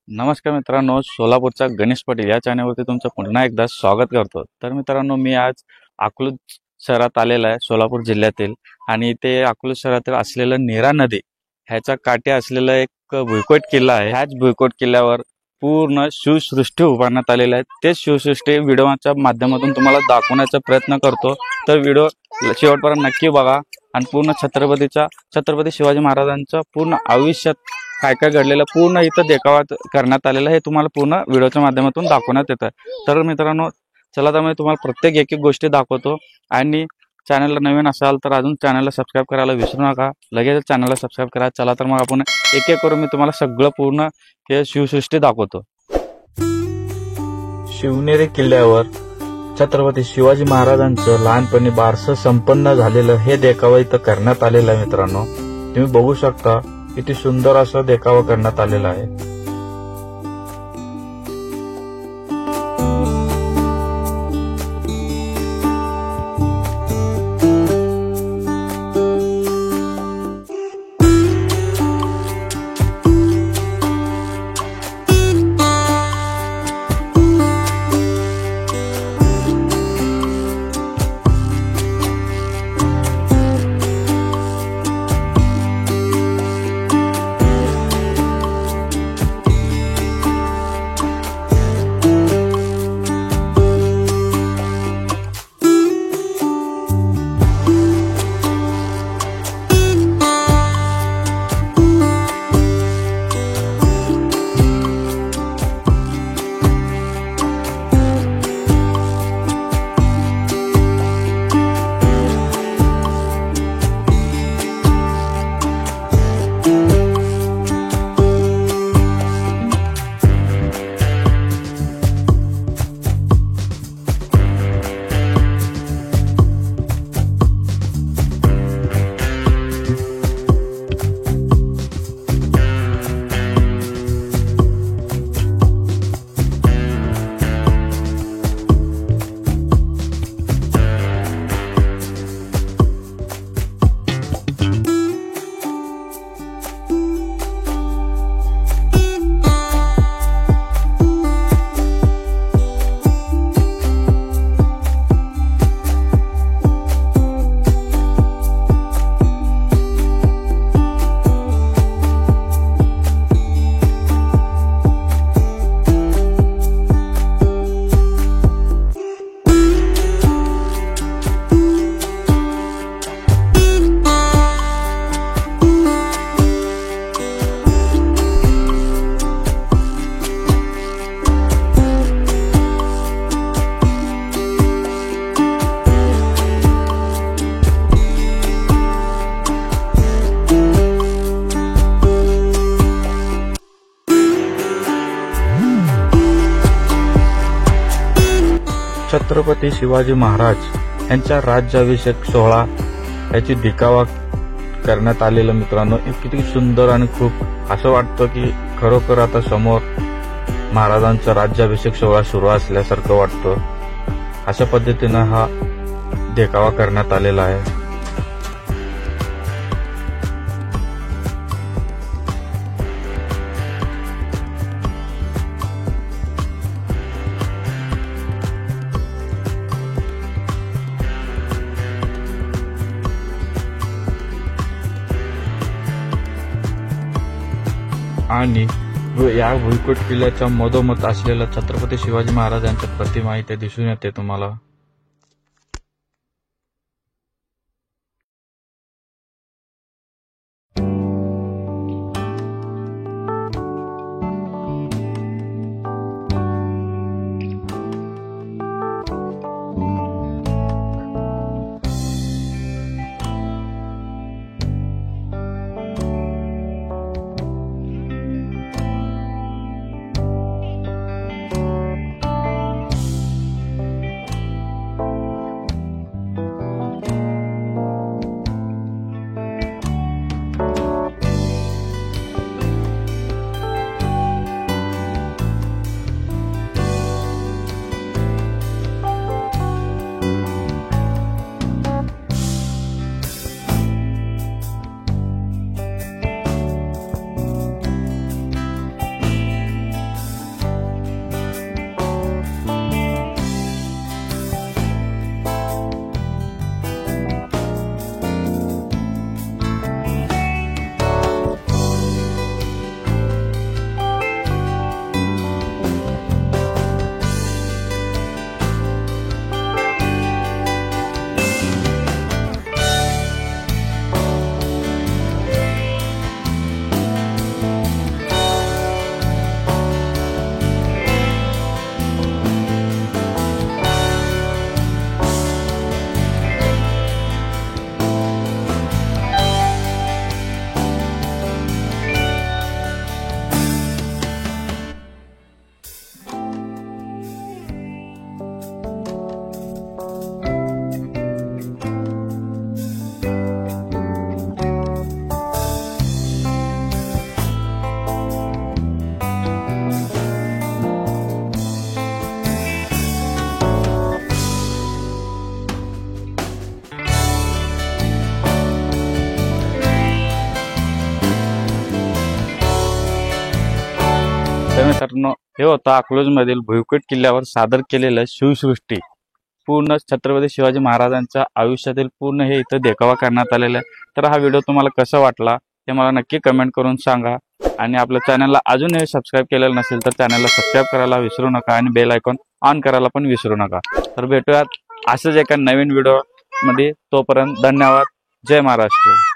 नमस्कार मित्रांनो, सोलापूरचा गणेश पाटील या चॅनलवरती तुमचं पुन्हा एकदा स्वागत करतो। तर मित्रांनो, मी आज अकलूज शहरात आलेला आहे, सोलापूर जिल्ह्यातील। आणि ते अकलूज शहरातील असलेलं नीरा नदी ह्याच्या काठी असलेला एक भुईकोट किल्ला आहे। ह्याच भुईकोट किल्ल्यावर पूर्ण शिवसृष्टी उभारण्यात आलेली आहे। ते शिवसृष्टी व्हिडिओच्या माध्यमातून तुम्हाला दाखवण्याचा प्रयत्न करतो, तर व्हिडिओ शेवटपर्यंत नक्की बघा। आणि पूर्ण छत्रपती शिवाजी महाराजांचं पूर्ण आयुष्यात काय काय घडलेलं पूर्ण इथं देखावा करण्यात आलेला हे तुम्हाला पूर्ण व्हिडिओच्या माध्यमातून दाखवण्यात येतं। तर मित्रांनो, चला तर मी तुम्हाला प्रत्येक एक एक गोष्टी दाखवतो। आणि चॅनलला नवीन असाल तर अजून चॅनलला सबस्क्राईब करायला विसरू नका, लगेच चॅनलला सबस्क्राईब करा। चला तर मग आपण एक एक करून मी तुम्हाला सगळं पूर्ण हे शिवसृष्टी दाखवतो। शिवनेरी किल्ल्यावर छत्रपती शिवाजी महाराजांचं लहानपणी बारसं संपन्न झालेलं हे देखावा इथं करण्यात आलेलं आहे। मित्रांनो, तुम्ही बघू शकता किती सुंदर असा देखावा करण्यात आलेला आहे। छत्रपती शिवाजी महाराज यांचा राज्याभिषेक सोहळा याची देखावा करण्यात आलेला। मित्रांनो, किती सुंदर आणि खूप असं वाटतं की खरोखर आता समोर महाराजांचा राज्याभिषेक सोहळा सुरू असल्यासारखं वाटतं। अशा पद्धतीनं हा देखावा करण्यात आलेला आहे। आणि या भुईकोट किल्ल्याच्या मधोमध असलेला छत्रपती शिवाजी महाराजांच्या प्रतिमा इथे दिसून येते तुम्हाला। तर मित्रांनो, हे होतं अकलूजमधील भुईकोट किल्ल्यावर सादर केलेलं शिवसृष्टी. पूर्ण छत्रपती शिवाजी महाराजांच्या आयुष्यातील पूर्ण हे इथं देखावा करण्यात आलेला आहे. तर हा व्हिडिओ तुम्हाला कसा वाटला ते मला नक्की कमेंट करून सांगा. आणि आपल्या चॅनलला अजूनही सबस्क्राईब केलेलं नसेल तर चॅनलला सबस्क्राईब करायला विसरू नका आणि बेल आयकॉन ऑन करायला पण विसरू नका. तर भेटूयात असंच एका नवीन व्हिडिओ मध्ये. तोपर्यंत धन्यवाद. जय महाराष्ट्र.